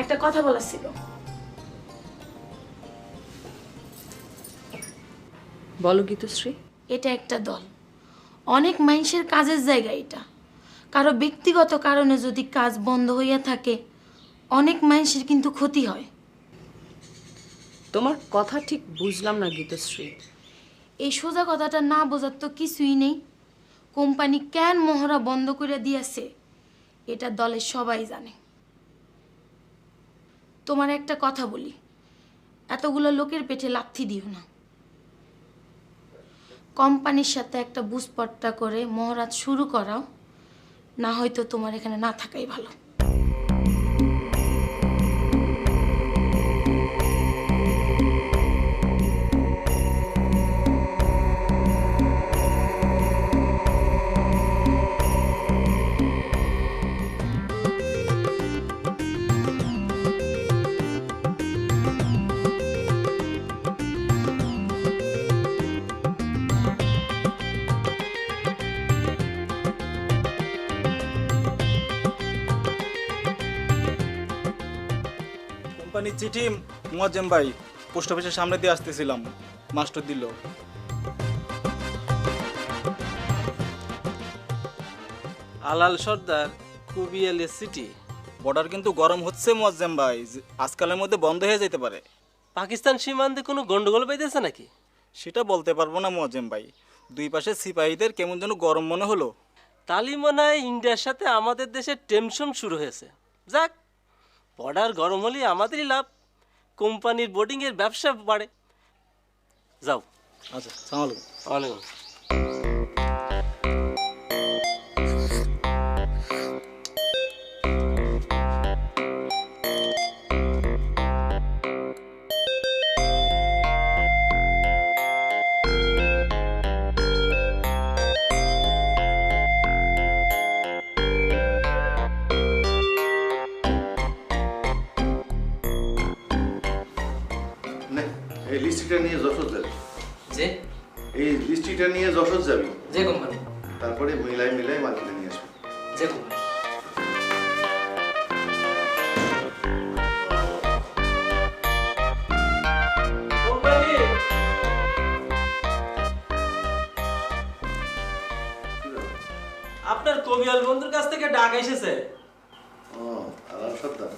একটা কথা বলার ছিল। বলো গীতশ্রী। এটা একটা দল, অনেক মানুষের কাজের জায়গা এটা। কারো ব্যক্তিগত কারণে যদি কাজ বন্ধ হইয়া থাকে, অনেক মানুষের কিন্তু ক্ষতি হয়। তোমার কথা ঠিক বুঝলাম না গীতশ্রী। এই সোজা কথাটা না বোঝার তো কিছুই নেই। কোম্পানি কেন মহড়া বন্ধ করে দিয়েছে এটা দলের সবাই জানে। তোমার একটা কথা বলি, এতগুলো লোকের পেটে লাথি দিও না। কোম্পানির সাথে একটা বুঝপট্টা করে মহড়া শুরু করাও, না হয়তো তোমার এখানে না থাকাই ভালো। কোম্পানির চিঠি মুয়াজ্জেম ভাই, পোস্ট অফিসের সামনে দিয়ে আসতেছিলাম, মাস্টার দিল। আলাল সর্দার কুবিএল সিটি। বর্ডার কিন্তু গরম হচ্ছে মুয়াজ্জেম ভাই, আজকালের মধ্যে বন্ধ হয়ে যেতে পারে। পাকিস্তান সীমান্তে কোনো গন্ডগোল পাইতেছে নাকি? সেটা বলতে পারবো না মুয়াজ্জেম ভাই, দুই পাশে সিপাহীদের কেমন যেন গরম মনে হলো। তালি মনে হয় ইন্ডিয়ার সাথে আমাদের দেশের টেনশন শুরু হয়েছে। যাক, বর্ডার গরম হলে আমাদেরই লাভ, কোম্পানির বোর্ডিংয়ের ব্যবসা বাড়ে। যাও। আচ্ছা, সালাম আলাইকুম। ওয়ালাইকুম। নে, এই লিস্টিটা নিয়ে যশোর যাবি। যে এই লিস্টিটা নিয়ে যশোর যাবি, যে কোম্পানি তারপরে মিলাই মিলাই মার্কেটে নিয়ে আসবি। যে কোম্পানি আপনার কবিয়াল বন্ধুর কাছ থেকে ডাক এসেছে। ও, আলাল সর্দার।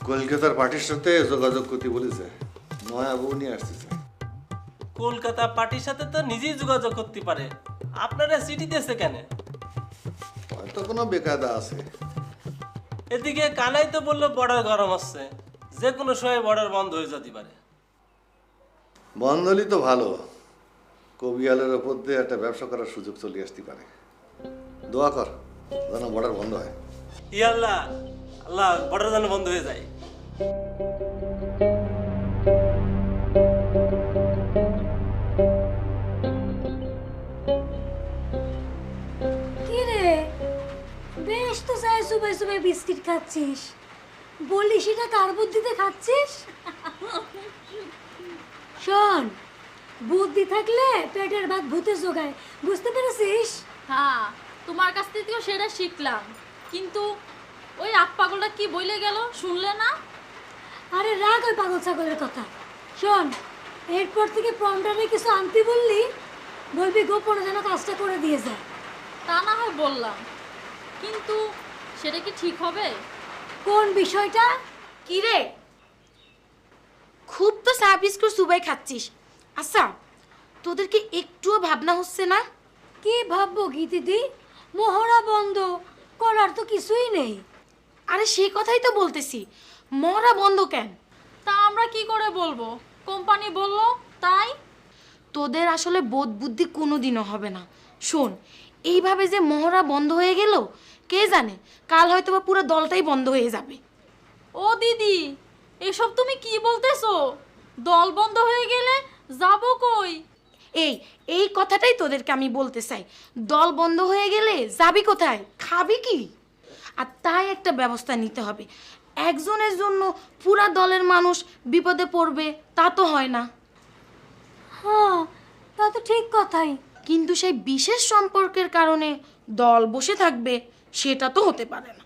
কলকাতার পার্টির সাথে যোগাযোগ করতে বলেছে, নয়া বউ নিয়ে আসতেছে। কলকাতা পার্টির সাথে তো নিজেই যোগাযোগ করতে পারে, আপনারা চিঠি দিয়েছে কেন? হয়তো কোনো বেকায়দা আছে। এদিকে কানাই তো বললো বর্ডার গরম হচ্ছে, যে কোনো সময় বর্ডার বন্ধ হয়ে যেতে পারে। বন্ধলি তো ভালো, কবিয়ালের ওপর দিয়ে একটা ব্যবসা করার সুযোগ চলে আসতে পারে। দোয়া কর যেন বর্ডার বন্ধ হয়। ইয়াল্লাহ, আল্লাহ বর্ডার যেন বন্ধ হয়ে যায়। কি রে, বেশ তো চাই সুবে সুবে বিস্কিট খাচ্ছিস, বললি সেটা কার বুদ্ধিতে খাচ্ছিস? শোন, বুদ্ধি থাকলে পেটের ভাত ভূতে জোগায়, বুঝতে পেরেছিস? হ্যাঁ, তোমার কাছ থেকেও সেটা শিখলাম, কিন্তু ওই আপ পাগলটা কি বইলে গেল শুনলে না? আরে রাগ ওই পাগল ছাগলের কথা। শোন, এরপর থেকে প্রমটারে কিছু আনতে বললি বলবি গোপনে যেন কাজটা করে দিয়ে যায়। তা না হয় বললাম, কিন্তু সেটা কি ঠিক হবে? কোন বিষয়টা? কি রে, খুব তো চা বিস্কুট সুবাই খাচ্ছিস। আচ্ছা, তোদের কি একটুও ভাবনা হচ্ছে না? কি ভাববো কি দিদি, মহড়া বন্ধ করার তো কিছুই নেই। আরে সেই কথাই তো বলতেছি, মহড়া বন্ধ কেন? তা আমরা কি করে বলবো? কোম্পানি বলল তাই। তোদের আসলে বোধ বুদ্ধি কোনোদিনও হবে না। শোন, এইভাবে যে মহড়া বন্ধ হয়ে গেল, কে জানে কাল হয়তো বা পুরো দলটাই বন্ধ হয়ে যাবে। ও দিদি, এসব তুমি কি বলতেছো? দল বন্ধ হয়ে গেলে যাবো কই? এই এই কথাটাই তোদেরকে আমি বলতে চাই, দল বন্ধ হয়ে গেলে যাবি কোথায়? খাবি কি? আর তাই একটা ব্যবস্থা নিতে হবে। একজনের জন্য পুরা দলের মানুষ বিপদে পড়বে তা তো হয় না। হ্যাঁ, তা তো ঠিক কথাই। কিন্তু সেই বিশেষ সম্পর্কের কারণে দল বসে থাকবে সেটা তো হতে পারে না।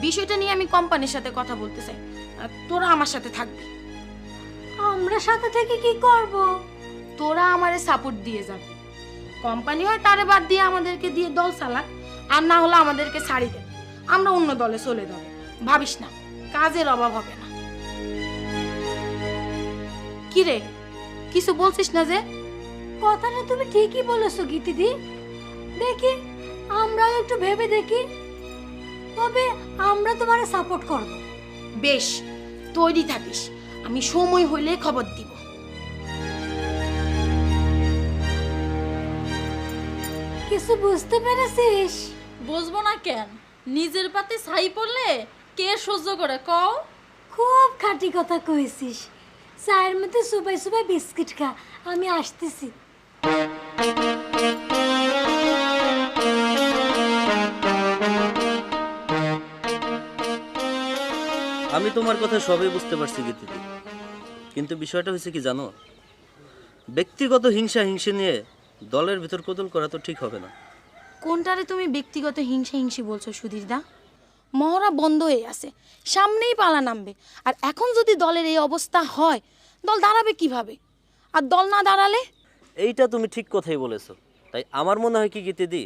বিষয়টা নিয়ে আমি কোম্পানির সাথে কথা বলতে চাই, আর তোরা আমার সাথে থাকবি। আমরা সাথে থেকে কি করব? তোরা আমারে সাপোর্ট দিয়ে যাবে। কোম্পানি হয় তারে বাদ দিয়ে আমাদেরকে দিয়ে দল চালাক, আর না হলে আমাদেরকে ছাড়ি দেবে, আমরা অন্য দলে চলে যাব। ভাবিস না, কাজের অভাব হবে না। কি রে, কিছু বলছিস না যে? কথাটা তুমি ঠিকই বলেছো গীতিদি। দেখি আমরাও একটু ভেবে দেখি, তবে আমরা তোমারে সাপোর্ট করব। বেশ, তৈরি থাকিস, আমি সময় হইলে খবর দিব। কিছু বুঝতে পেরেছিস? বুঝবো না কেন? নিজের পাতে ছাই পড়লে কে সহ্য করে কও? খুব খাঁটি কথা কইছিস। চায়ের মধ্যে সুবাই সুবাই বিস্কিট খা, আমি আসতেছি। আমি তোমার কথা সবই বুঝতে পারছি গীতিদি, কিন্তু বিষয়টা হয়েছে কি জানো, ব্যক্তিগত হিংসা নিয়ে দলের ভিতর কোদল করা তো ঠিক হবে না। কোনটারে তুমি ব্যক্তিগত হিংসি বলছো সুধীরদা? মহড়া বন্ধ হয়ে আছে, সামনেই পালা নামবে। আর এখন যদি দলের এই অবস্থা হয়, দল দাঁড়াবে কিভাবে? আর দল না দাঁড়ালে? এইটা তুমি ঠিক কথাই বলেছো। তাই আমার মনে হয় কি গীতিদি,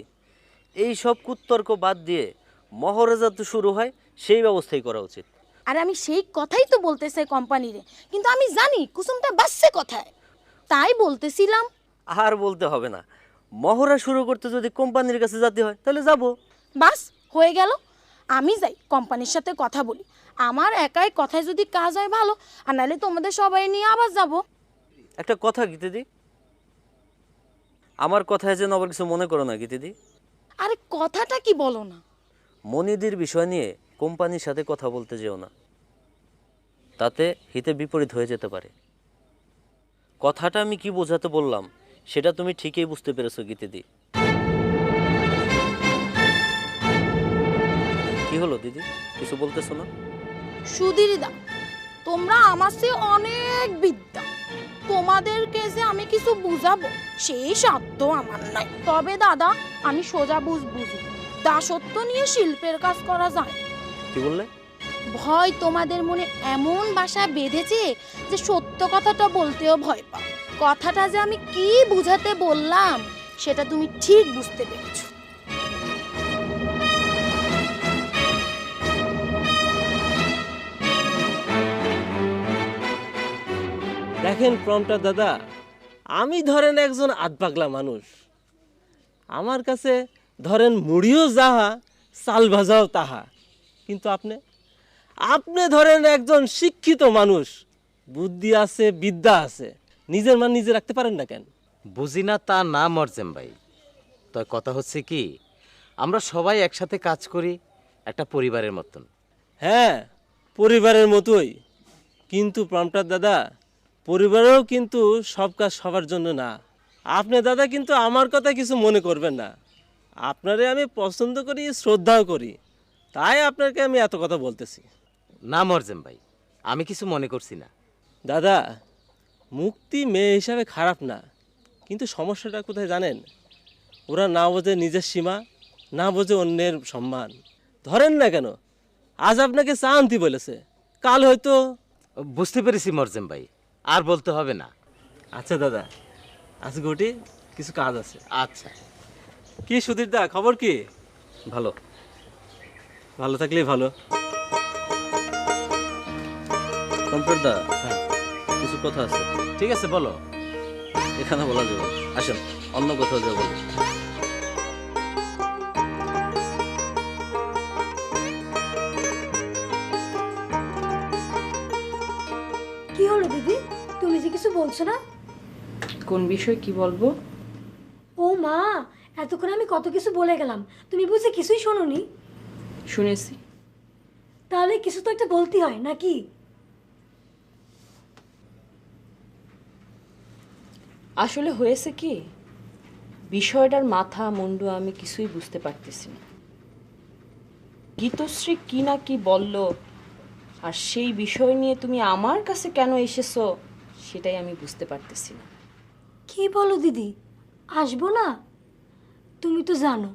এই সব কুতর্ক বাদ দিয়ে মহড়া যাতে শুরু হয় সেই ব্যবস্থাই করা উচিত। আর আমি সেই কথাই তো বলতে চাই কোম্পানিরে, কিন্তু আমি জানি কুসুমটা বাসছে কথায়, তাই বলতেছিলাম। আর বলতে হবে না, মহড়া শুরু করতে যদি কোম্পানির কাছে যেতে হয় তাহলে যাব। বাস হয়ে গেল, আমি যাই কোম্পানির সাথে কথা বলি। আমার একাই কথায় যদি কাজ হয় ভালো, আর নাহলে তোমাদের সবাই নিয়ে আবার যাব। একটা কথা গীতিদি, আমার কথায় যেন আবার কিছু মনে করো না গীতিদি। আরে কথাটা কি বলো না? মনিদির বিষয় নিয়ে কোম্পানির সাথে কথা বলতে যেও না, তাতে হিতে বিপরীত হয়ে যেতে পারে। কথাটা আমি কি বোঝাতে বললাম সেটা তুমি ঠিকই বুঝতে পেরেছো গীতিদি। কি হলো দিদি, কিছু বলতেছো না? সুধীরদা, তোমরা আমার চেয়ে অনেক বিদ্যা, তোমাদেরকে যে আমি কিছু বুঝাবো সেই সাধ্য আমার নাই। তবে দাদা, আমি সোজা বুঝি দাসত্ব নিয়ে শিল্পের কাজ করা যায়। কি বললে? ভয় তোমাদের মনে এমন বাসা বেঁধেছে যে সত্য কথাটা বলতেও ভয় পাও। কথাটা যে আমি কি বুঝাতে বললাম সেটা তুমি ঠিক বুঝতে পেরেছো। দেখেন প্রম্পটার দাদা, আমি ধরেন একজন আধপাগলা মানুষ, আমার কাছে ধরেন মুড়িও যাহা চাল ভাজাও তাহা। কিন্তু আপনি ধরেন একজন শিক্ষিত মানুষ, বুদ্ধি আছে, বিদ্যা আছে, নিজের মান নিজে রাখতে পারেন না কেন? বুঝি না তা না মরজেম ভাই, তবে কথা হচ্ছে কি, আমরা সবাই একসাথে কাজ করি একটা পরিবারের মতন। হ্যাঁ, পরিবারের মতোই, কিন্তু প্রম্পটার দাদা, পরিবারেও কিন্তু সব কাজ সবার জন্য না। আপনি দাদা কিন্তু আমার কথা কিছু মনে করবেন না, আপনারে আমি পছন্দ করি, শ্রদ্ধাও করি, তাই আপনাকে আমি এত কথা বলতেছি। না মরজেম ভাই, আমি কিছু মনে করছি না। দাদা, মুক্তি মেয়ে হিসাবে খারাপ না, কিন্তু সমস্যাটা কোথায় জানেন? ওরা না বোঝে নিজের সীমা, না বোঝে অন্যের সম্মান। ধরেন না কেন, আজ আপনাকে চা আনতে বলেছে, কাল হয়তো। বুঝতে পেরেছি মরজেম ভাই, আর বলতে হবে না। আচ্ছা দাদা, আজকে ওটি কিছু কাজ আছে। আচ্ছা। কি সুধীরদা, খবর কি? ভালো। ভালো থাকলেই ভালো। কম্পিউটারদা, কিছু কথা আছে। ঠিক আছে, বলো। এখানে বলা যাবে, আসেন অন্য কোথাও যাবো। কি হলো দিদি, তুমি যে কিছু বলছো না? কোন বিষয় কি বলবো? ও মা, এতক্ষণ আমি কত কিছু বলে গেলাম, তুমি বুঝে কিছুই শোনোনি? শুনেছি। তাহলে কিছু তো একটা বলতে হয় নাকি? আসলে হয়েছে কি, বিষয়টার মাথা মুন্ডু আমি কিছুই বুঝতে পারতেছি না। গীতশ্রী কি না কি বলল, আর সেই বিষয় নিয়ে তুমি আমার কাছে কেন এসেছো সেটাই আমি বুঝতে পারতেছি না। কি বলো দিদি, আসবো না? তুমি তো জানো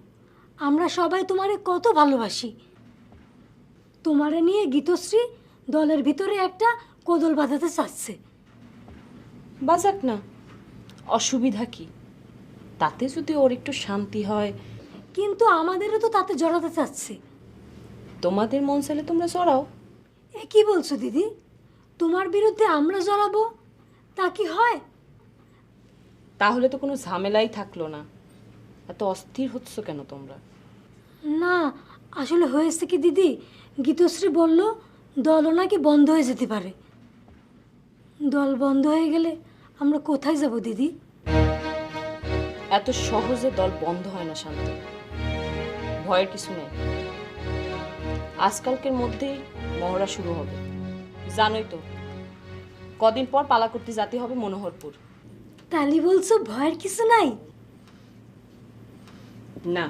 আমরা সবাই তোমারে কত ভালোবাসি। তোমারে নিয়ে গীতশ্রী দলের ভিতরে একটা কোদল বাঁধাতে চাচ্ছে। বাজাক না, অসুবিধা কি? তাতে যদি ওর একটু শান্তি হয়। কিন্তু আমাদেরও তো তাতে জড়াতে চাচ্ছে। তোমাদের মন চাইলে তোমরা জড়াও। এ কি বলছো দিদি? তোমার বিরুদ্ধে আমরা জড়াবো, তা কি হয়? তাহলে তো কোনো ঝামেলাই থাকলো না। এত অস্থির হচ্ছ কেন তোমরা? না, আসলে হয়েছে কি দিদি, গীতশ্রী বলল দলও নাকি বন্ধ হয়ে যেতে পারে। দল বন্ধ হয়ে গেলে আমরা কোথায় যাব দিদি? এত সহজে দল বন্ধ হয় না শান্ত, ভয়ের কিছু নেই। আজকালকের মধ্যেই মহড়া শুরু হবে, জানোই তো। কদিন পর পালা করতে যেতে হবে মনোহরপুর। তালি বলছো ভয়ের কিছু নাই? না,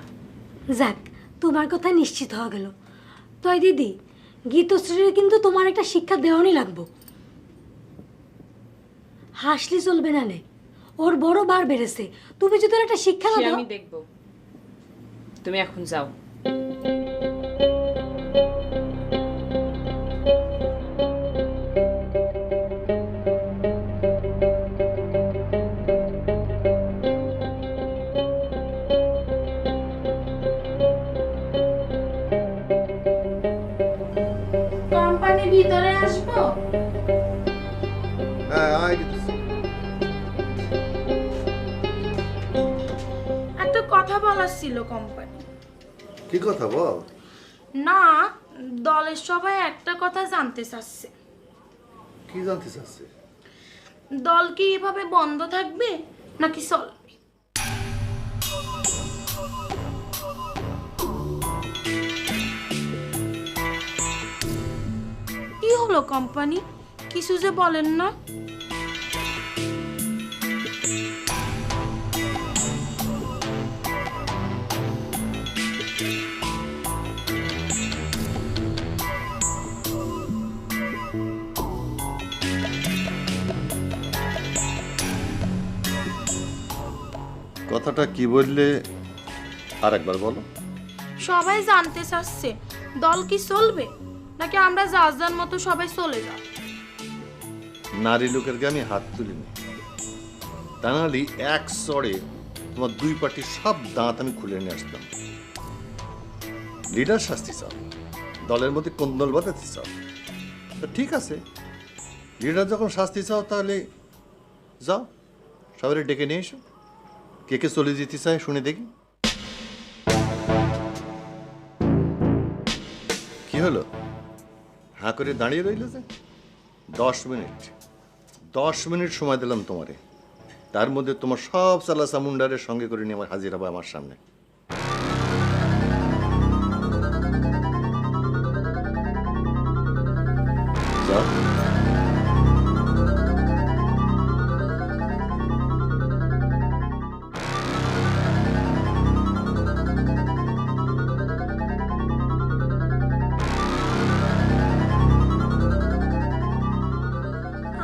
যাক, তোমার কথা নিশ্চিত হয়ে গেল। তাই দিদি, গীতশ্রীর কিন্তু তোমার একটা শিক্ষা দেওয়ানি লাগবো। হাসলি চলবে না নে, ওর বড় বার বেড়েছে। তুমি যদি ওর একটা শিক্ষা না সে দাও। আমি দেখব। তুমি এখন যাও। কোম্পানি ভিতরে আসবো? হ্যাঁ আয় গীতশ্রী। একটা কথা বলার ছিল কোম্পানি। কি কথা বল? না, দলের সবাই একটা কথা জানতে চাচ্ছে। কি জানতে চাচ্ছে? দল কি এভাবে বন্ধ থাকবে নাকি চলবে? কি হলো কোম্পানি, কিছু যে বলেন না? কথাটা কি বললে আর একবার বলো। সবাই জানতে চাচ্ছে দল কি চলবে নাকি আমরা যার যার মতো সবাই চলে যাব। নারী লোকের গায়ে আমি হাত তুলিনি, তা নাহলে এক চড়ে তোমার দুই পার্টির সব দাঁত আমি খুলে নিয়ে আসতাম। লিডার শাস্তি চাও, দলের মধ্যে কোন্দল বাঁধাতে চাও, তো ঠিক আছে। লিডার যখন শাস্তি চাও তাহলে যাও, সবাই ডেকে নিয়ে এসো। কে কে চলে যেতে চায় শুনে দেখি। কি হলো, হাঁ করে দাঁড়িয়ে রইল যে? 10 মিনিট সময় দিলাম তোমারে, তার মধ্যে তোমার সব চালা চামুন্ডারের সঙ্গে করে নিয়ে আমার হাজির হবে আমার সামনে। যাও।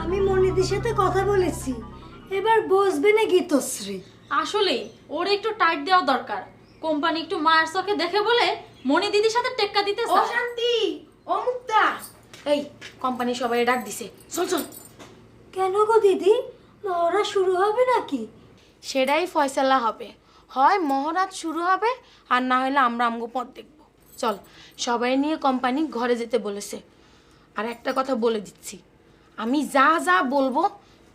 আমি মনিদির সাথে কথা বলেছি, এবার বসবে না গীতশ্রী। আসলে ওর একটু টাইট দেওয়া দরকার। কোম্পানি একটু মায়ের চোখে দেখে বলে মনি দিদির সাথে টেক্কা দিতে ও চায়। শান্তি, ও মুক্তা, এই কোম্পানি সবাই ডাক দিছে, চল চল। কেন গো দিদি, মহড়া শুরু হবে নাকি? সেটাই ফয়সালা হবে, হয় মহরাত শুরু হবে আর না হলে আমরা আমগো পথ দেখব। চল, সবাই নিয়ে কোম্পানি ঘরে যেতে বলেছে। আর একটা কথা বলে দিচ্ছি, আমি যা যা বলবো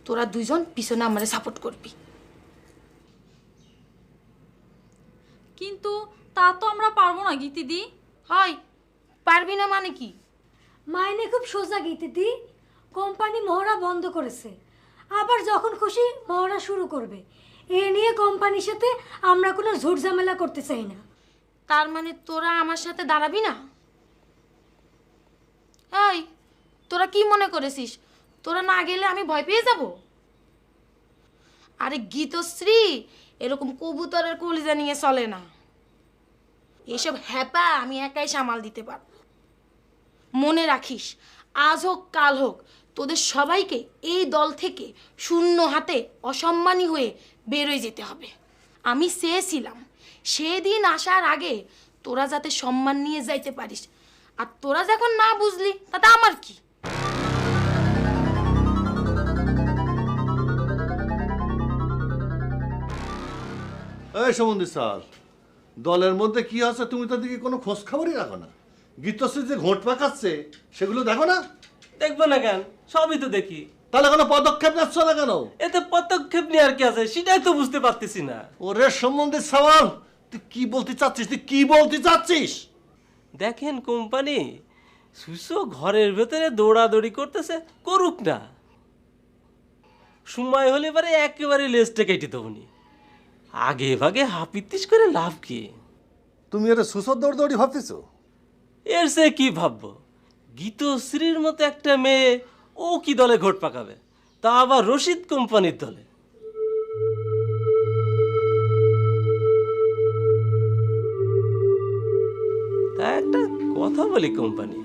তোরা দুইজন পিছনে আমারে সাপোর্ট করবি। কিন্তু তা তো আমরা পারবো না গীতিদি। হয়, পারবি না মানে কি? মাইনে খুব সোজা গীতিদি, কোম্পানি মহড়া বন্ধ করেছে, আবার যখন খুশি মহড়া শুরু করবে। এ নিয়ে কোম্পানির সাথে আমরা কোনো ঝুট ঝামেলা করতে চাই না। তার মানে তোরা আমার সাথে দাঁড়াবি না? এই, তোরা কি মনে করেছিস তোরা না গেলে আমি ভয় পেয়ে যাব? আরে গীতশ্রী এরকম কবুতরের কলিজা নিয়ে চলে না। এসব হ্যাপা আমি একাই সামাল দিতে পারবো। মনে রাখিস, আজ হোক কাল হোক তোদের সবাইকে এই দল থেকে শূন্য হাতে অসম্মানী হয়ে বেরোয় যেতে হবে। আমি চেয়েছিলাম সেদিন আসার আগে তোরা যাতে সম্মান নিয়ে যাইতে পারিস, আর তোরা যখন না বুঝলি তাতে আমার কি। এই সম্বন্ধী স্যার, দলের মধ্যে কি আছে তুমি তার দিকে কোনো খোঁজ খবরই রাখো না। গীতশ্রী যে ঘোট পাকাচ্ছে সেগুলো দেখো না? দেখবো না কেন, সবই তো দেখি। তাহলে কোনো পদক্ষেপ নিচ্ছ না কেন? এতে পদক্ষেপ নিয়ে আর কি আছে সেটাই তো বুঝতে পারতেছি না। ওরে সম্বন্ধে সওয়াল, তুই কি বলতে চাচ্ছিস? তুই কি বলতে চাচ্ছিস? দেখেন কোম্পানি, সুসো ঘরের ভেতরে দৌড়াদৌড়ি করতেছে, করুক না। সময় হলে পারে একেবারে লেজটা কেটে দেবনি। আগে ভাগে হাপিত্তিস করে লাভ কি? তুমি এটা সুসর দৌড়দৌড়ি ভাবতেছো? এর সে কি ভাববো? গীতশ্রীর মতো একটা মেয়ে, ও কি দলে ঘোট পাকাবে, তা আবার রশিদ কোম্পানির দলে। তা একটা কথা বলি কোম্পানি,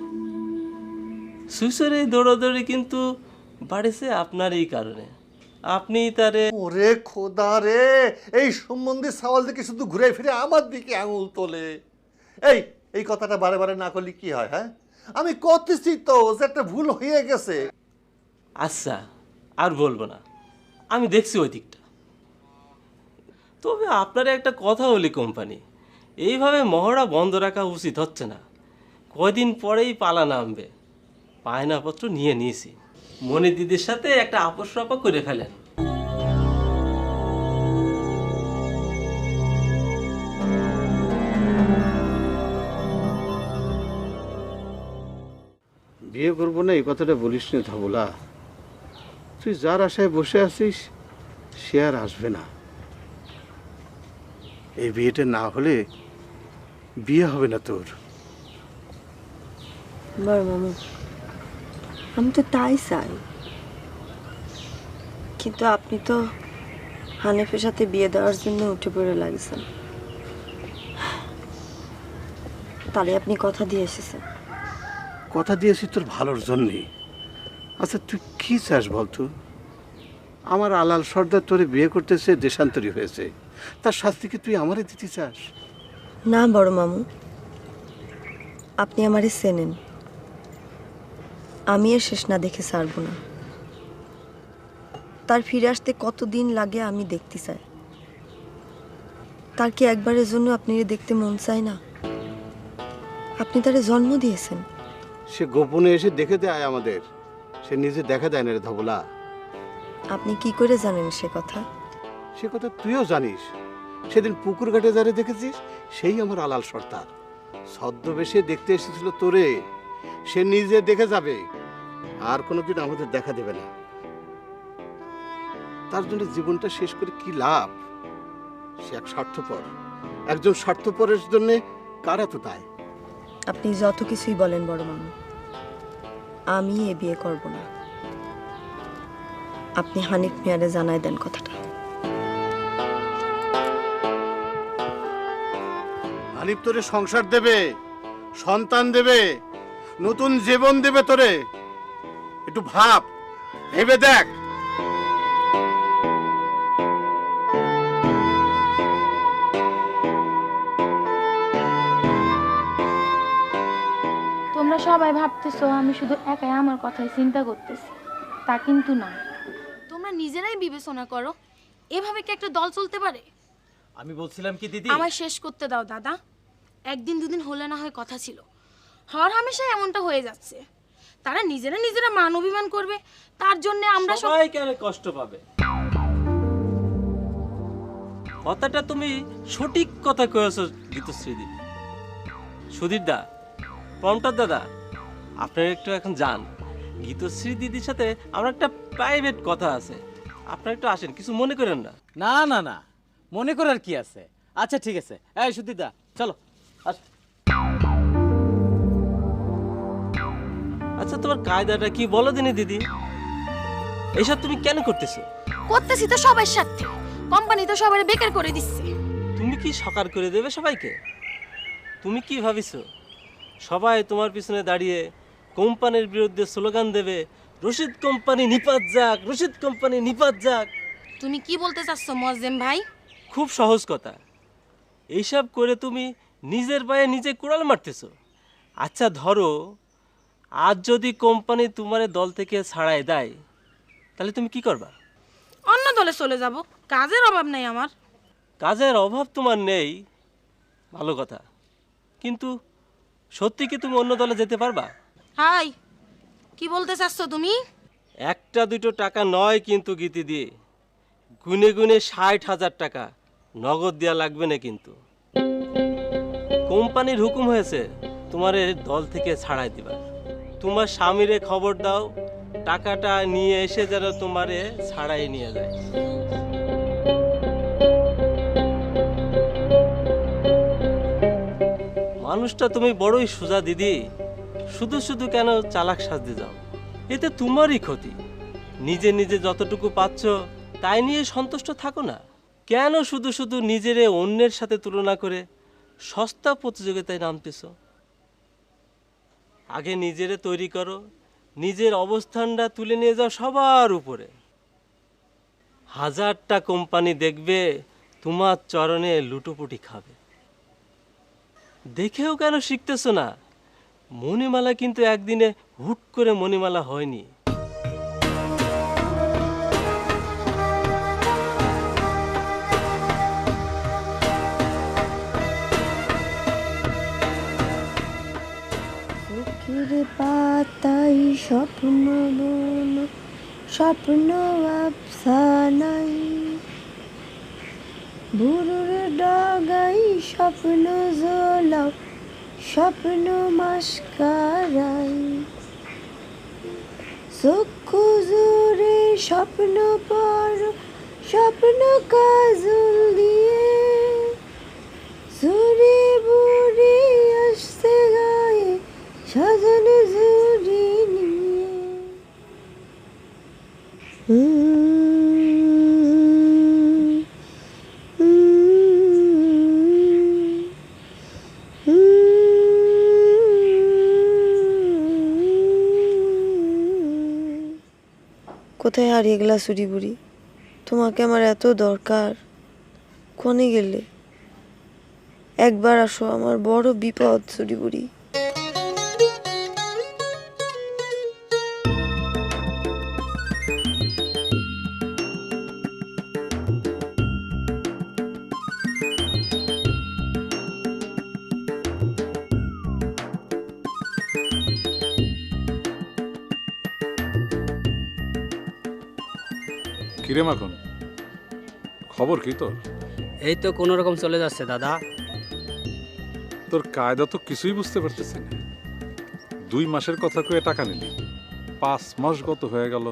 সুসের এই দৌড়াদৌড়ি কিন্তু বাড়েছে আপনার এই কারণে। আপনি তারে ওরে খোদা রে, এই সম্বন্ধে সওয়াল থেকে শুধু ঘুরে ফিরে আমার দিকে আঙুল তোলে। এই কথাটা বারে বারে না করলে কি হয়? হ্যাঁ, আমি করতেছি তো, যে একটা ভুল হয়ে গেছে। আচ্ছা, আর বলবো না, আমি দেখছি ওই দিকটা। তবে আপনার একটা কথা বলি কোম্পানি, এইভাবে মহড়া বন্ধ রাখা উচিত হচ্ছে না। কয়দিন পরেই পালা নামবে, পায়নাপত্র নিয়ে নিয়েছি। মনি দিদির সাথে একটা আপোষ রপা করে ফেলেন। বিয়ে করবো না এই কথাটা বলিস না ধবলা। তুই যার আশায় বসে আছিস সে আর আসবে না। এই বিয়েটা না হলে বিয়ে হবে না তোর। বড় মামু, আমি তো তাই চাই, কিন্তু আপনি তো হানিফের সাথে বিয়ে দেওয়ার জন্য উঠে পড়ে লাগছেন। তাহলে আপনি কথা দিয়ে এসেছেন? কথা দিয়েছি তোর ভালোর জন্যে। আচ্ছা তুই কি চাস বলতো? আমার আলাল সর্দার তোরে বিয়ে করতেছে, দেশান্তরী হয়েছে, তার শাস্তি কি তুই আমারে দিতে চাস? না বড় মামু, আপনি আমারে চেনেন, আমি এর শেষ না দেখে ছাড়ব না। তার ফিরে আসতে কতদিন লাগে আমি দেখতে চাই। তার কি একবারের জন্য আপনি দেখতে মন চায় না? আপনি তারে জন্ম দিয়েছেন। সে গোপনে এসে দেখে দেয় আমাদের, সে নিজে দেখা দেয় না রে ধবলা। আপনি কি করে জানেন সে কথা? সে কথা তুইও জানিস। সেদিন পুকুর ঘাটে যারে দেখেছিস সেই আমার আলাল সর্দার। ছদ্মবেশে দেখতে এসেছিল তোরে, সে নিজে দেখে যাবে, আর কোনোদিন আমাদের দেখা দেবে না। তার জন্য জীবনটা শেষ করে কি লাভ? সে এক স্বার্থপর, একজন স্বার্থপরের জন্য কার এত দায়? আপনি যত কিছুই বলেন বড় মামু, আমি এ বিয়ে করব না। আপনি হানিফ মিয়ারে জানাই দেন কথাটা। হানিফ তোরে সংসার দেবে, সন্তান দেবে, নতুন জীবন দেবে তোরে। একটু ভাব, ভেবে দেখ। তোমরা সবাই ভাবতেছো আমি শুধু একাই আমার কথাই চিন্তা করতেছি, তা কিন্তু না। তোমরা নিজেরাই বিবেচনা করো, এভাবে কি একটা দল চলতে পারে? আমি বলছিলাম কি দিদি, আমার শেষ করতে দাও দাদা। একদিন দুদিন হলে না হয় কথা ছিল, হর হামেশা এমনটা হয়ে যাচ্ছে। তারা নিজেরা মান অভিমান করবে, তার জন্য আমরা সবাই কেন কষ্ট পাবে? কথাটা তুমি সঠিক কথা কয়েছো গীতশ্রী দিদি। সুধীর দা, পমটার দাদা, আপনারা একটু এখন যান। গীতশ্রী দিদির সাথে আমার একটা প্রাইভেট কথা আছে, আপনারা একটু আসেন, কিছু মনে করেন না। না না না, মনে করার কি আছে? আচ্ছা ঠিক আছে, এই সুদিদা চলো আস। আচ্ছা তোমার কায়দাটা কি বলো দিনি দিদি? এইসব তুমি কেন করতেছো? করতেছি তো সবার সাথে, কোম্পানি তো সবাই বেকার করে দিচ্ছে। তুমি কি সকার করে দেবে সবাইকে? তুমি কি ভাবিছো সবাই তোমার পিছনে দাঁড়িয়ে কোম্পানির বিরুদ্ধে স্লোগান দেবে, রশিদ কোম্পানি নিপাত যাক, রশিদ কোম্পানি নিপাত যাক? তুমি কি বলতে চাচ্ছ মোয়াজ্জেম ভাই? খুব সহজ কথা, এইসব করে তুমি নিজের পায়ে নিজে কুড়াল মারতেছো। আচ্ছা ধরো আজ যদি কোম্পানি তোমার দল থেকে ছাড়াই দেয়, তাহলে তুমি কি করবা? অন্য দলে চলে যাব, কাজের অভাব নাই আমার। কাজের অভাব তোমার নেই, ভালো কথা, কিন্তু সত্যি কি তুমি অন্য দলে যেতে পারবা? হাই, কি বলতে চাচ্ছ তুমি? একটা দুটো টাকা নয় কিন্তু গীতি দিয়ে, গুনে গুনে 60,000 টাকা নগদ দেওয়া লাগবে না কিন্তু। কোম্পানির হুকুম হয়েছে তোমার দল থেকে ছাড়াই দিবা। তোমার স্বামীরে খবর দাও, টাকাটা নিয়ে এসে যেন তোমারে ছাড়াই নিয়ে যায়। মানুষটা তুমি বড়ই সোজা দিদি, শুধু শুধু কেন চালাক সাজতে যাও? এতে তোমারই ক্ষতি। নিজে নিজে যতটুকু পাচ্ছ তাই নিয়ে সন্তুষ্ট থাকো না। কেন শুধু শুধু নিজেরে অন্যের সাথে তুলনা করে সস্তা প্রতিযোগিতায় নামতেছ? আগে নিজেরে তৈরি করো, নিজের অবস্থানটা তুলে নিয়ে যাও সবার উপরে। 1000টা কোম্পানি দেখবে তোমার চরণে লুটোপুটি খাবে। দেখেও কেন শিখতেছ না? মণিমালা কিন্তু একদিনে হুট করে মণিমালা হয়নি। পাতাই স্বপ্ন বন, স্বপ্ন আফসানাই, ভুরুর ডাগাই স্বপ্ন জোলাও, স্বপ্ন মাস্কারাই, চক্ষু জোরে স্বপ্ন পড়ো, স্বপ্ন কাজল দিয়ে, জুড়ে বুড়ি আসতে গায়ে সাজানো জুড়ি নিয়ে। কোথায় হারিয়ে গেলা চুরি বুড়ি? তোমাকে আমার এত দরকার, কোনে গেলে? একবার আসো, আমার বড় বিপদ চুরি বুড়ি। কিরে মাখন, খবর কি তোর? এই তো কোনো রকম চলে যাচ্ছে দাদা। তোর কায়দা তো কিছুই বুঝতে পারতেছি না। 2 মাসের কথা কয়ে টাকা নিলি, 5 মাস গত হয়ে গেল।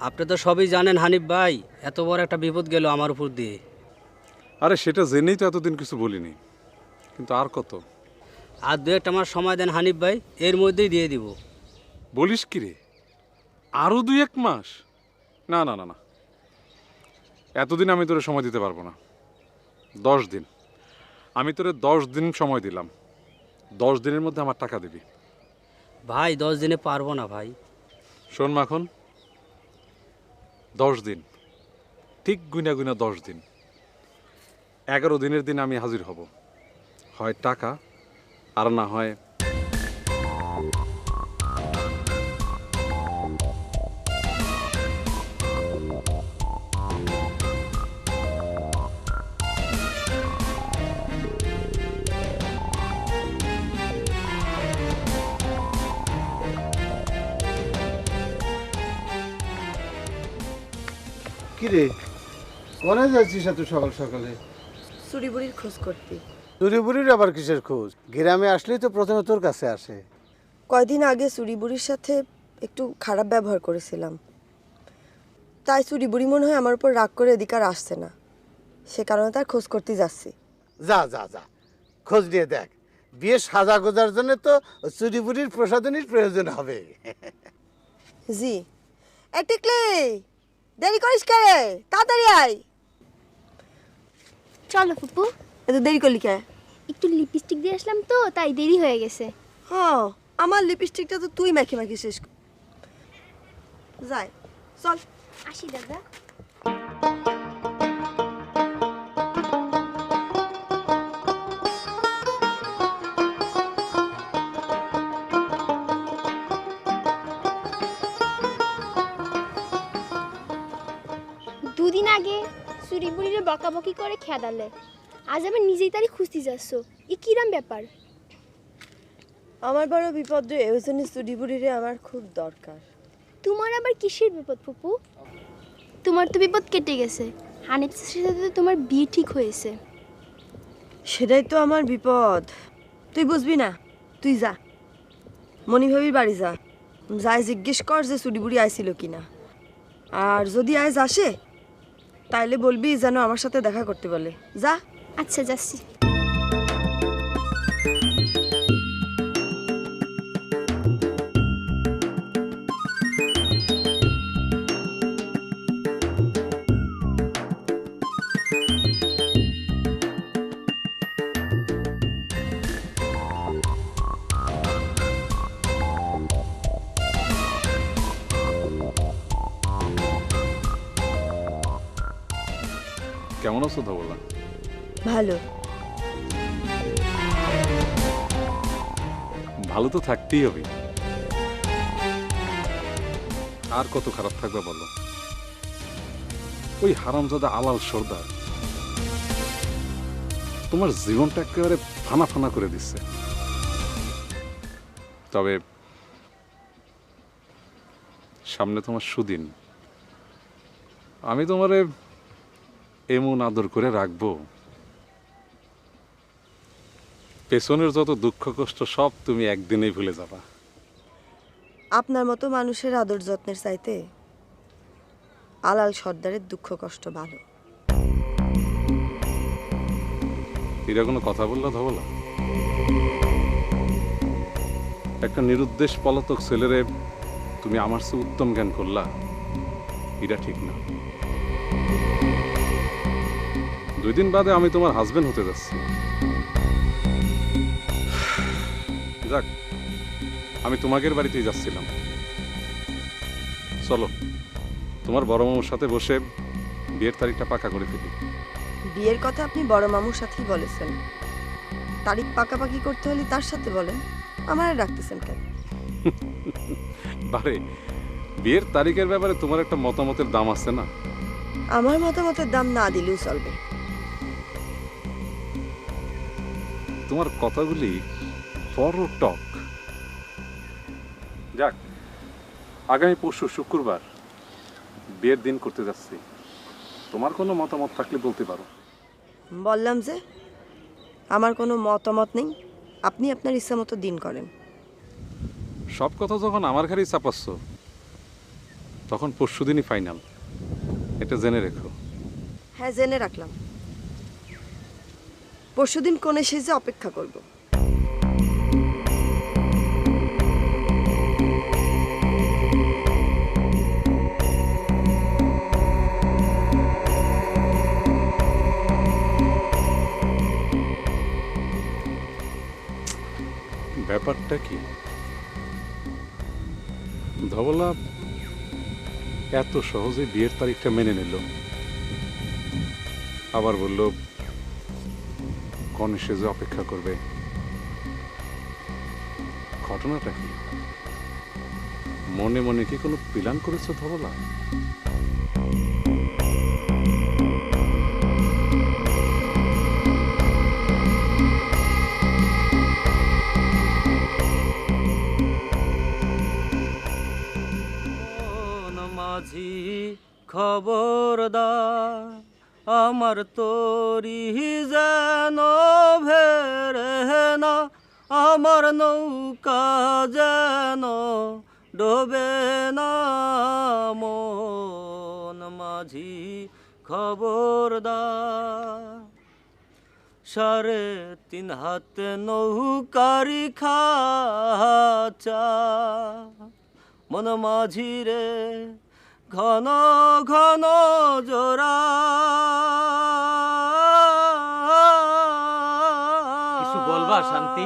আপনি তো সবই জানেন হানিফ ভাই, এত বড় একটা বিপদ গেল আমার উপর দিয়ে। আরে সেটা জেনেই তো এতদিন কিছু বলিনি, কিন্তু আর কত? আর 2-1 মাস সময় দেন হানিফ ভাই, এর মধ্যেই দিয়ে দিব। বলিস কি রে, আরো 2-1 মাস? না না না না, এতদিন আমি তোরে সময় দিতে পারবো না। 10 দিন, আমি তোরে 10 দিন সময় দিলাম। 10 দিনের মধ্যে আমার টাকা দিবি। ভাই 10 দিনে পারবো না ভাই। শোন মাখন, 10 দিন, ঠিক গুনা গুনা 10 দিন। 11 দিনের দিন আমি হাজির হব, হয় টাকা আর না হয় কিরে, কোনে যাচ্ছিস এত সকাল সকালে? চুরি বুড়ির খোঁজ করতে। চুরি বুড়ির আবার কিসের খোঁজ? গ্রামে আসলেই তো প্রথমে তোর কাছে আসে। কয়দিন আগে চুরি বুড়ির সাথে একটু খারাপ ব্যবহার করেছিলাম, তাই চুরি বুড়ি মনে হয় আমার উপর রাগ করে এদিকে আর আসছে না, সে কারণে তার খোঁজ করতে যাচ্ছি। যা যা যা, খোঁজ নিয়ে দেখ। বিয়ে সাজা গোজার জন্য তো চুরি বুড়ির প্রসাধনীর প্রয়োজন হবে। জি, টিকলি, দেরি করিস কে? তাড়াতাড়ি আয়। চলো ফুপু। এত দেরি করলি কে? একটু লিপস্টিক দিয়ে আসলাম তো, তাই দেরি হয়ে গেছে। হ্যাঁ, আমার লিপস্টিকটা তো তুই মাখি মাখি শেষ যাই, চল। আসি দাদা। দুদিন আগে চুরি বুড়িরে বকাবকি করে খেদালে, আজ আবার নিজেই তারি খুঁজতে যাচ্ছ, এ কিরাম ব্যাপার? আমার বড় বিপদ রে, ওই জন্য চুরি বুড়িরে আমার খুব দরকার। তোমার আবার কিসের বিপদ ফুপু? তোমার তো বিপদ কেটে গেছে, হানিফ চাচার সাথে তো তোমার বিয়ে ঠিক হয়েছে। সেটাই তো আমার বিপদ, তুই বুঝবি না। তুই যা মনি ভাবির বাড়ি যা, যাই জিজ্ঞেস কর যে চুরি বুড়ি আইছিল কিনা, আর যদি আজ আসে তাইলে বলবি যেন আমার সাথে দেখা করতে বলে। যা। আচ্ছা, যাচ্ছি। কেমন আছো ধবলা? ভালো। ভালো তো থাকতেই হবে, আর কত খারাপ থাকবে বলো? ওই হারামজাদা আলাল সর্দার তোমার জীবনটা একেবারে ফানা ফানা করে দিচ্ছে। তবে সামনে তোমার সুদিন, আমি তোমারে এমন আদর করে রাখবো, পেছনের যত দুঃখ কষ্ট সব তুমি একদিনেই ভুলে যাবা। আপনার মতো মানুষের আদর যত্নের চাইতে আলাল সর্দারের দুঃখ কষ্ট ভালো। এরা কোনো কথা বললা ধবলা? একটা নিরুদ্দেশ পলাতক ছেলেরে তুমি আমার চেয়ে উত্তম জ্ঞান করলা, এটা ঠিক না। 2 দিন বাদে আমি তোমার হাজবেন্ড হতে যাচ্ছি। যাক, আমি তোমাদের বাড়িতেই যাচ্ছিলাম। চলো, তোমার বড় মামুর সাথে বসে বিয়ের তারিখটা পাকা করে ফেলি। বিয়ের কথা আপনি বড় মামুর সাথেই বলেছেন, তারিখ পাকাপাকি করতে হলে তার সাথে বলেন, আমারে ডাকতেছেন কেন? বারে, বিয়ের তারিখের ব্যাপারে তোমার একটা মতামতের দাম আছে না? আমার মতামতের দাম না দিলেও চলবে। তোমার কথাগুলি বড় টক। যাক, আগামী পরশু শুক্রবার বিয়ের দিন করতে যাচ্ছি, তোমার কোনো মতামত থাকলে বলতে পারো। বললাম যে আমার কোনো মতামত নেই, আপনি আপনার ইচ্ছা মতো দিন করেন। সব কথা যখন আমার ঘাড়েই চাপাচ্ছ, তখন পরশু দিনই ফাইনাল, এটা জেনে রেখো। হ্যাঁ, জেনে রাখলাম। পরশুদিন কোণে সেজে অপেক্ষা করব। ব্যাপারটা কি ধবলা এত সহজে বিয়ের তারিখটা মেনে নিল, আবার বলল কনে সেজে অপেক্ষা করবে। ঘটনাটা কি? মনে মনে কি কোনো প্ল্যান করেছো ধবলা? মাঝি খবরদার, আমার তরি যেন ভেরে না, আমার নৌকা যেন ডোবে না। মন মাঝি খবরদার, 3.5 হাতে নৌকারি খাচা, মন মাঝি রে ঘন ঘন জোড়া বাবা শান্তি।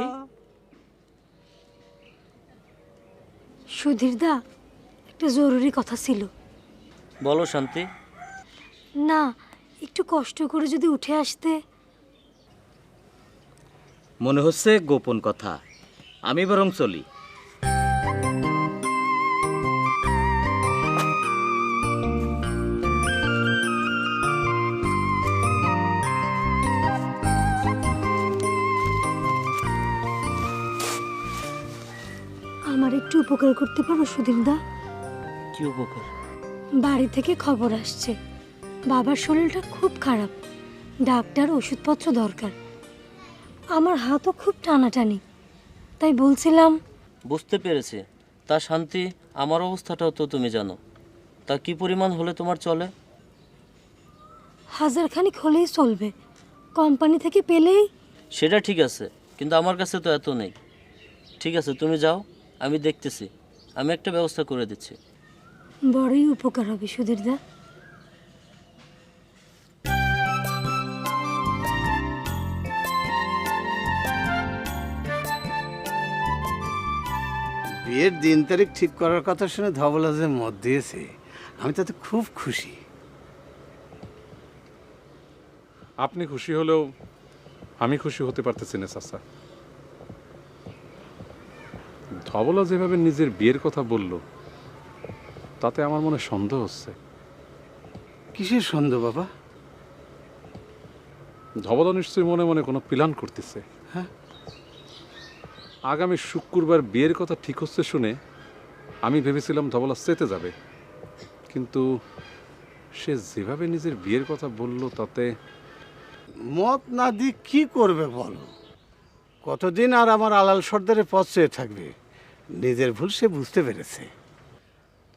সুধীরদা, একটা জরুরি কথা ছিল। বলো শান্তি। না, একটু কষ্ট করে যদি উঠে আসতে। মনে হচ্ছে গোপন কথা, আমি বরং চলি। আমার একটু উপকার করতে পারো সুধীরদা? কি উপকার? বাড়ি থেকে খবর আসছে বাবার শরীরটা খুব খারাপ, ডাক্তার ওষুধপত্র দরকার। আমার হাতও খুব টানাটানি, তাই বলছিলাম। বুঝতে পেরেছি। তা শান্তি, আমার অবস্থাটাও তো তুমি জানো। তা কি পরিমাণ হলে তোমার চলে? 1000 খানিক হলেই চলবে, কোম্পানি থেকে পেলেই। সেটা ঠিক আছে, কিন্তু আমার কাছে তো এত নেই। ঠিক আছে, তুমি যাও, আমি দেখতেছি, আমি একটা ব্যবস্থা করে দিচ্ছি। বড়ই উপকার হবে সুধীরদা। বিয়ের দিন তারিখ ঠিক করার কথা শুনে ধবলা যে মত দিয়েছে, আমি তাতে খুব খুশি। আপনি খুশি হলেও আমি খুশি হতে পারতেছি না চাচা। ধবলা যেভাবে নিজের বিয়ের কথা বলল, তাতে আমার মনে সন্দেহ হচ্ছে। কিসের সন্দেহ বাবা? ধবলা নিশ্চয়ই মনে মনে কোনো প্ল্যান করতেছে। হ্যাঁ, আগামী শুক্রবার বিয়ের কথা ঠিক হচ্ছে শুনে আমি ভেবেছিলাম ধবলা চেতে যাবে, কিন্তু সে যেভাবে নিজের বিয়ের কথা বলল, তাতে মত না দিয়ে কি করবে বলো? কতদিন আর আমার আলাল সর্দারের পথ চেয়ে থাকবে? নিজের ভুল সে বুঝতে পেরেছে।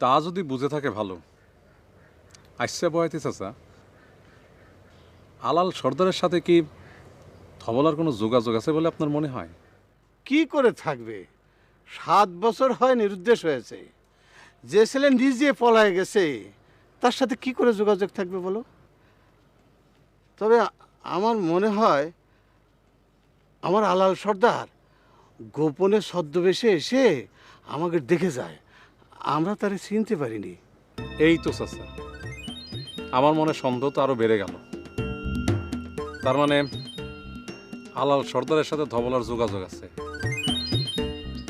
তা যদি বুঝে থাকে ভালো। আইসা বয়াতি চাচা, আলাল সর্দারের সাথে কি ধবলার কোনো যোগাযোগ আছে বলে আপনার মনে হয়? কি করে থাকবে? 7 বছর হয় নিরুদ্দেশ হয়েছে। যে ছেলে নিজে পলায় গেছে, তার সাথে কি করে যোগাযোগ থাকবে বলো? তবে আমার মনে হয় আমার আলাল সর্দার গোপনে ছদ্মবেশে এসে আমাকে দেখে যায়, আমরা তারে চিনতে পারিনি। এই তো চাচা, আমার মনে সন্দেহ তো আরো বেড়ে গেল। তার মানে আলাল সর্দারের সাথে ধবলার যোগাযোগ আছে।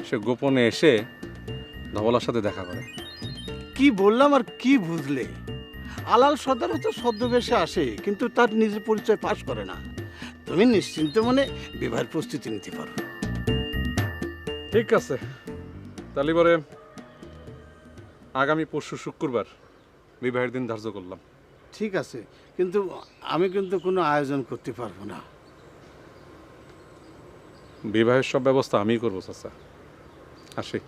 সে গোপনে এসে ধবলার সাথে দেখা করে। কি বললাম আর কি বুঝলে? আলাল সর্দারও তো ছদ্মবেশে আসে, কিন্তু তার নিজের পরিচয় ফাঁস করে না। তুমি নিশ্চিন্ত মনে বিবাহের প্রস্তুতি নিতে পারো। ঠিক আছে, তাহলে পরে আগামী পরশু শুক্রবার বিবাহের দিন ধার্য করলাম। ঠিক আছে, কিন্তু আমি কিন্তু কোনো আয়োজন করতে পারবো না। বিবাহের সব ব্যবস্থা আমিই করবো চাচা। আসি।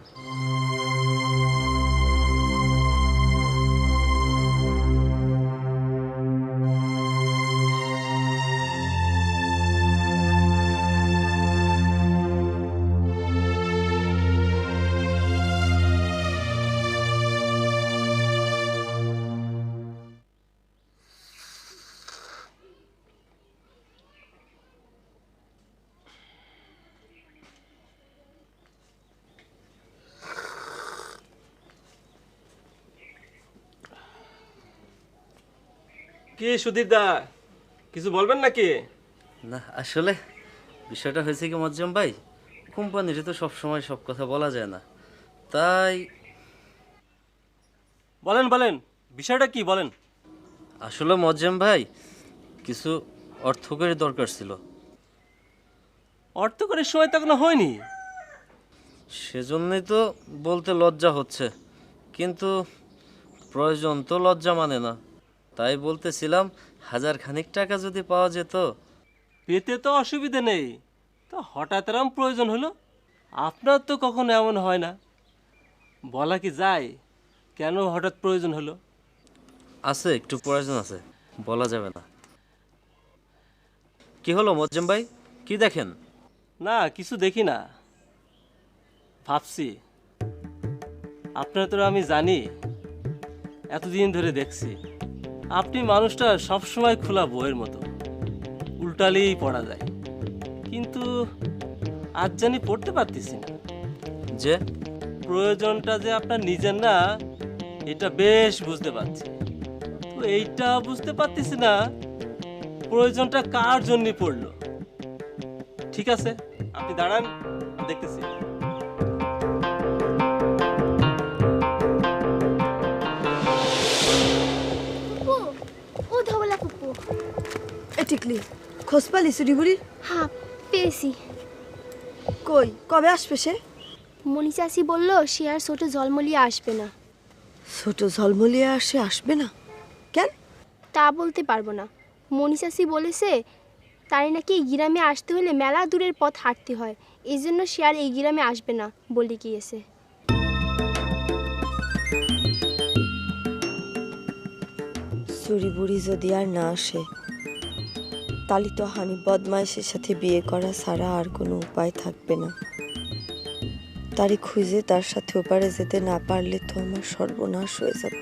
কি সুধীরদা, কিছু বলবেন নাকি? না, আসলে বিষয়টা হয়েছে কি মজ্জম ভাই, কোম্পানির তো সবসময় সব কথা বলা যায় না, তাই। বলেন বলেন, বিষয়টা কি বলেন? আসলে মজ্জম ভাই, কিছু অর্থ করে দরকার ছিল। অর্থ করে সময় তো এখনো হয়নি। সেজন্যই তো বলতে লজ্জা হচ্ছে, কিন্তু প্রয়োজন তো লজ্জা মানে না। তাই বলতেছিলাম 1000 খানিক টাকা যদি পাওয়া যেত। পেতে তো অসুবিধে নেই, তো হঠাৎ এরম প্রয়োজন হলো? আপনার তো কখনো এমন হয় না, বলা কি যায় কেন হঠাৎ প্রয়োজন হলো? আছে, একটু প্রয়োজন আছে, বলা যাবে না। কি হলো মজ্জম ভাই, কি দেখেন? না, কিছু দেখি না, ভাবছি আপনার তো আমি জানি, এতদিন ধরে দেখছি আপনি মানুষটা সবসময় খোলা বইয়ের মতো, উল্টালেই পড়া যায়। কিন্তু আজ জানি পড়তে পারতেছি না। যে প্রয়োজনটা যে আপনার নিজের না, এটা বেশ বুঝতে পারছি। তো এইটা বুঝতে পারতেছি না প্রয়োজনটা কার জন্য পড়লো। ঠিক আছে, আপনি দাঁড়ান, দেখতেছি। ফুপু ও ধবলা ফুপু। এ টিকলি, খোঁজ পালি চুরি বুড়ির? হ্যাঁ পেয়েছি। কই, কবে আসবে সে? মনি চাচি বলল সে আর ছোট জলমলিয়া আসবে না। ছোট ঝলমলিয়া আসবে না কেন? তা বলতে পারবো না। মনি চাচি বলেছে তাই নাকি এই গ্রামে আসতে হলে মেলা দূরের পথ হাঁটতে হয়, এই জন্য সে আর এই গ্রামে আসবে না বলে গিয়েছে। চুরি বুড়ি যদি আর না আসে, তাহলে তো হানিফ বদমাইশের সাথে বিয়ে করা ছাড়া আর কোনো উপায় থাকবে না। তারই খুঁজে তার সাথে ওপারে যেতে না পারলে তো আমার সর্বনাশ হয়ে যাবে।